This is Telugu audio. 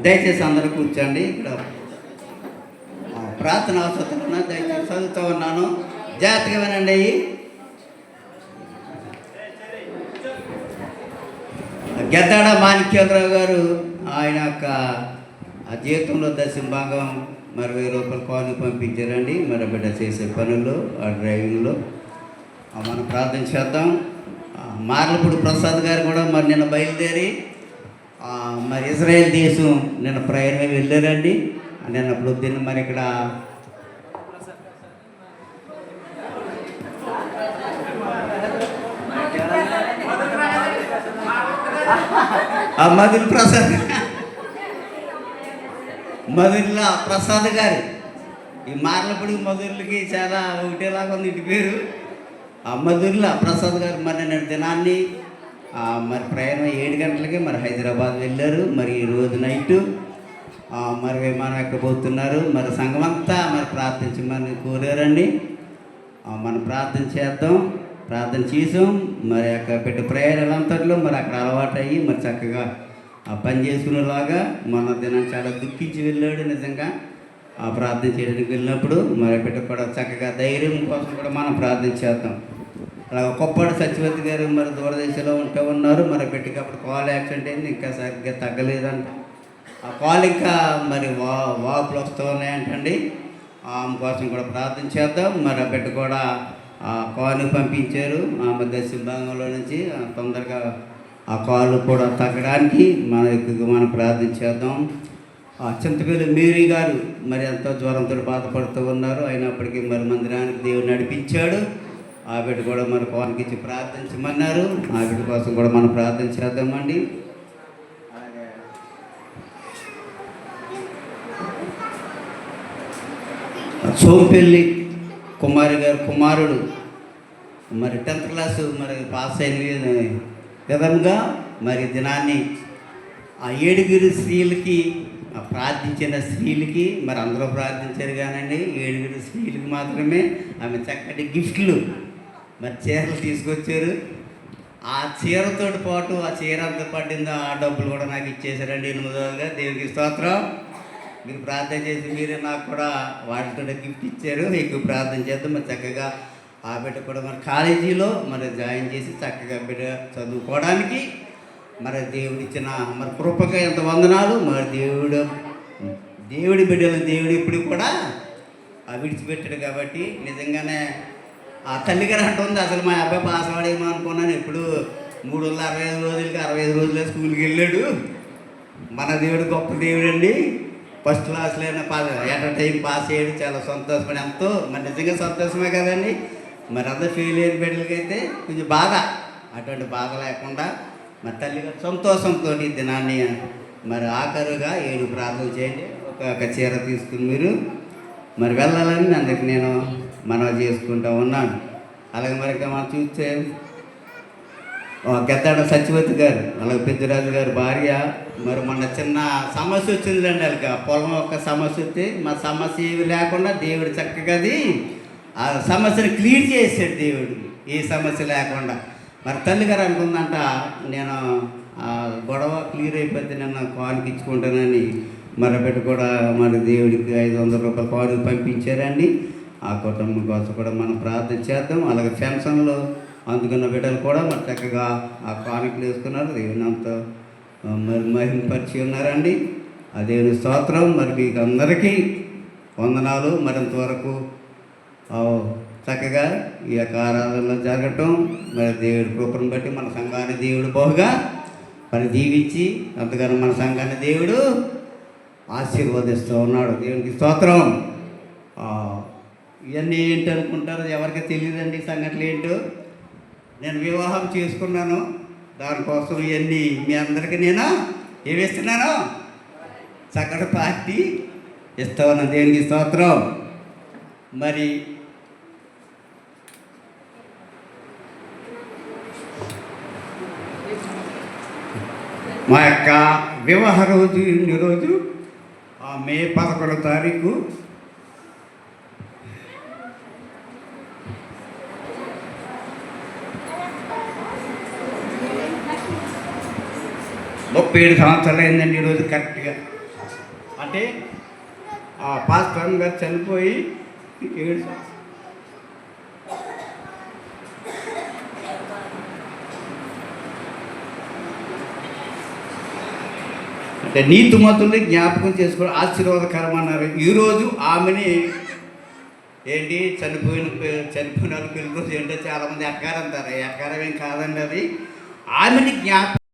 దయచేసి అందరూ కూర్చోండి. ఇక్కడ ప్రార్థన అవసరం దయచేసి చదువుతూ ఉన్నాను, జాగ్రత్తగా వినండి. గెద్దాడ మాణిక్యాలరావు గారు ఆయన యొక్క జీవితంలో దశంభాగం మరి 1000 రూపాయలు కాను పంపించారండి. మరి బిడ్డ చేసే పనుల్లో ఆ డ్రైవింగ్లో మనం ప్రార్థన చేద్దాం. మార్లపూడి ప్రసాద్ గారు కూడా మరి నిన్న బయలుదేరి మరి ఇజ్రాయెల్ దేశం నిన్న ప్రయాణం వెళ్ళారండి. నిన్న పొద్దున్న మరి ఇక్కడ మధుర ప్రసాద్ మధుర్లా ప్రసాద్ గారు ఈ మార్లపూడి మధుర్లకి చాలా ఒకటేలాగా ఉంది ఇంటి పేరు. మధుర్లా ప్రసాద్ గారు మరి నిన్న దినాన్ని మరి ప్రయాణం 7 గంటలకి మరి హైదరాబాద్ వెళ్ళారు. మరి ఈరోజు నైటు మరి విమానం ఎక్కబోతున్నారు. మరి సంఘం అంతా మరి ప్రార్థించమని కోరారండి. మనం ప్రార్థన చేద్దాం. ప్రార్థన చేసాం. మరి అక్కడ పెట్టి ప్రయాణాలంతట్లో మరి అక్కడ అలవాటు అయ్యి మరి చక్కగా పని చేసుకునేలాగా మొన్న దినం చాలా దుఃఖించి వెళ్ళాడు. నిజంగా ప్రార్థన చేయడానికి వెళ్ళినప్పుడు మరి పెట్టి కూడా చక్కగా ధైర్యం కోసం కూడా మనం ప్రార్థన చేద్దాం. అలాగే కొప్పాడు సత్యవతి గారు మరి దూరదేశంలో ఉంటూ ఉన్నారు. మరి పెట్టికి అప్పుడు కాల్ యాక్సిడెంట్ అయింది, ఇంకా సరిగ్గా తగ్గలేదంట. ఆ కాల్ ఇంకా మరి వాపులు వస్తూ ఉన్నాయంటండి. ఆమె కోసం కూడా ప్రార్థన చేద్దాం. మరి ఆ బిడ్డ కూడా కాలు పంపించారు ఆమె దక్షిణ భాగంలో నుంచి. తొందరగా ఆ కాలు కూడా తగ్గడానికి మనం ప్రార్థన చేద్దాం. చింతపల్లి మేరీ గారు మరి ఎంతో జ్వరంతో బాధపడుతూ ఉన్నారు. అయినప్పటికీ మరి మందిరానికి దేవుడు నడిపించాడు. ఆ బిడ్డ కూడా మరి కానుక ఇచ్చి ప్రార్థించమన్నారు. ఆ బిడ్డ కోసం కూడా మనం ప్రార్థన చేద్దామండి. సోంపల్లి కుమారి గారు కుమారుడు మరి 10th క్లాసు మరి పాస్ అయిన విధంగా మరి దినాన్ని ఆ 7 స్త్రీలకి ప్రార్థించిన స్త్రీలకి మరి అందరూ ప్రార్థించారు కానండి. 7 స్త్రీలకి మాత్రమే ఆమె చక్కటి గిఫ్ట్లు మరి చీరలు తీసుకొచ్చారు. ఆ చీరతో పాటు ఆ చీర అంత పడిందో ఆ డబ్బులు కూడా నాకు ఇచ్చేసారండి 800గా. దేవునికి స్తోత్రం. మీరు ప్రార్థన చేసి మీరే నాకు కూడా వాటితో గిఫ్ట్ ఇచ్చారు. ఎక్కువ ప్రార్థన చేద్దాం. మరి చక్కగా ఆ బిడ్డ కూడా మరి కాలేజీలో మరి జాయిన్ చేసి చక్కగా బిడ్డ చదువుకోవడానికి మరి దేవుడు ఇచ్చిన మరి కృపగా ఎంత వందనాలు. మరి దేవుడి బిడ్డలు దేవుడు ఇప్పుడు కూడా విడిచిపెట్టాడు. కాబట్టి నిజంగానే ఆ తల్లిగారు అంటుంది, అసలు మా అబ్బాయి పాస్ అవ్వడేమో అనుకున్నాను. ఎప్పుడు 365 రోజులకి 65 రోజులే స్కూల్కి వెళ్ళాడు. మన దేవుడు గొప్ప దేవుడు అండి. ఫస్ట్ క్లాస్లోనే ఎట్ టైం పాస్ చేయడు. చాలా సంతోషపడి ఎంతో మరి నిజంగా సంతోషమే కదండి. మరి అందరూ ఫెయిల్ అయిన బిడ్డలకైతే కొంచెం బాధ, అటువంటి బాధ లేకుండా మరి తల్లిగారు సంతోషంతో దినాన్ని మరి ఆఖరుగా 7 ప్రార్థన చేయండి. ఒక చీర తీసుకుని మీరు మరి వెళ్ళాలని అందుకు నేను మనవి చేసుకుంటూ ఉన్నాను. అలాగే మరి మనం చూస్తే గెద్దాడ సత్యవతి గారు అలాగే పెద్దరాజు గారు భార్య మరి మొన్న చిన్న సమస్య వచ్చిందండి. వాళ్ళకి పొలం యొక్క సమస్య వస్తే మా సమస్య ఏమి లేకుండా దేవుడు చక్కగా ఆ సమస్యను క్లియర్ చేసాడు దేవుడు. ఏ సమస్య లేకుండా మరి తల్లిగారు అనుకుందంట, నేను గొడవ క్లియర్ అయిపోతే నేను కానుక ఇచ్చుకుంటానని మరి బిడ్డ కూడా మరి దేవుడికి 500 రూపాయలు కానుక పంపించారండి. ఆ కుటుంబం కోసం కూడా మనం ప్రార్థన చేద్దాం. అలాగే పెన్షన్లో అందుకున్న బిడ్డలు కూడా మరి చక్కగా ఆ కానుకలు వేసుకున్నారు. దేవుని అంతా మరి మహిమపరిచి ఉన్నారండి. ఆ దేవుని స్తోత్రం. మరి మీకు అందరికీ వందనాలు. మరింతవరకు చక్కగా ఈ యొక్క ఆరాధనలో జరగటం మరి దేవుడి కృపను బట్టి మన సంఘాన్ని దేవుడు బహుగా మరి దీవించి అంతగానో మన సంఘాన్ని దేవుడు ఆశీర్వదిస్తూ ఉన్నాడు. దేవునికి స్తోత్రం. ఇవన్నీ ఏంటి అనుకుంటారు, ఎవరికి తెలియదండి సంగతులు ఏంటో. నేను వివాహం చేసుకున్నాను, దానికోసం ఇవన్నీ మీ అందరికీ నేను ఏమిస్తున్నాను, చక్కటి పార్టీ ఇస్తా ఉన్నాను. దేవునికి స్తోత్రం. మరి మా యొక్క వివాహ రోజు ఈరోజు మే 11వ తారీఖు. ముప్పై 7 సంవత్సరాలు అయిందండి ఈరోజు కరెక్ట్గా. అంటే ఆ పాస్టర్ గారు చనిపోయి 7 సంవత్సరాలు. అంటే నీతిమంతుల్ని జ్ఞాపకం చేసుకోవడం ఆశీర్వాదకరం అన్నారు. ఈరోజు ఆమెని ఏంటి చనిపోయిన వాళ్ళు పెళ్లి రోజు ఏంటో చాలామంది ఎట్కారంటారు. ఎట్కారం ఏం కాదండి అది. ఆమెని జ్ఞాపకం